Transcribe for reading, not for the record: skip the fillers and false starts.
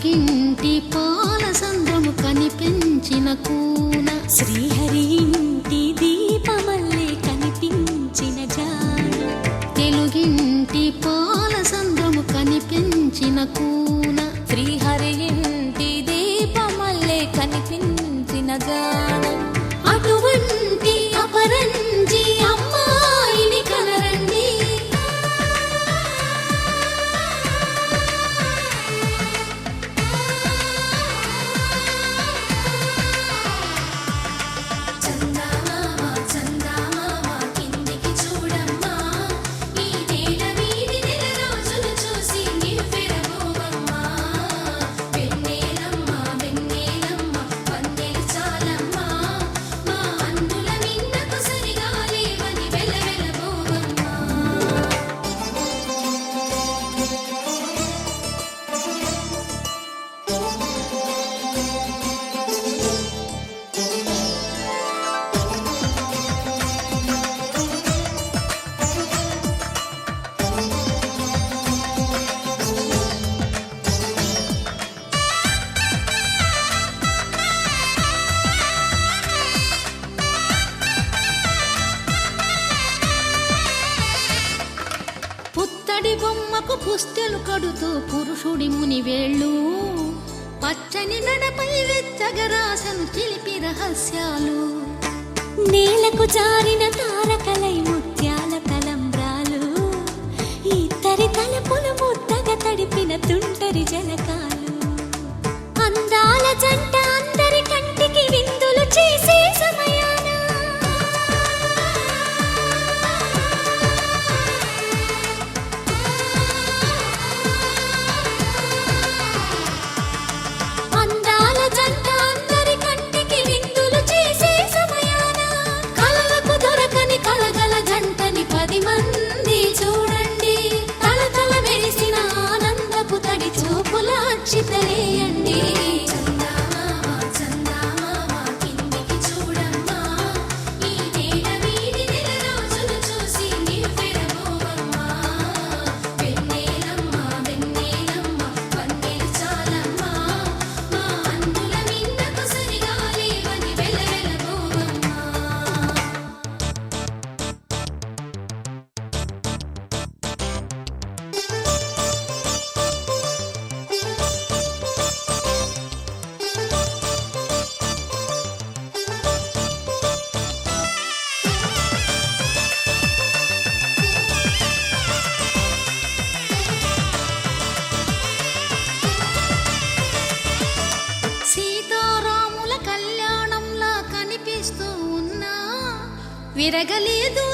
తెలుగింటి పాలసంద్రము కనిపించిన కూన శ్రీహరి ఇంటి దీపమల్లే కనిపించిన జాన తెలుగింటి పాలసంద్రము కనిపించిన కూన శ్రీహరి ఇంటి దీపమల్లే కనిపించిన జాన అటువంటి అపరంజి అమ్మాయిని కనరండి పుత్తడి బొమ్మకు పుస్తెలు కడుతూ పురుషుడి ముని వేళ్ళు పచ్చని నడపై వెచ్చగరాసను చిలిపి రహస్యాలు నేలకు జారిన తారకలై ముత్యాల తలంబ్రాలు ఇద్దరి తలపులు ముద్దగా తడిపిన తుంటరి జలకాలు అందాల జంట అందరి కంటికి విందులు చేసే సమయాన అందాల జంట అందరి కంటికి విందులు చేసే సమయాన కలలకు దొరకని కలగల జంటని 10 మంది చూడండి తలతల మెరిసిన ఆనందపు తడి చూపుల అక్షితలేయండి సీతారాముల కళ్యాణంలా కనిపిస్తూ ఉన్నా విరగలేదు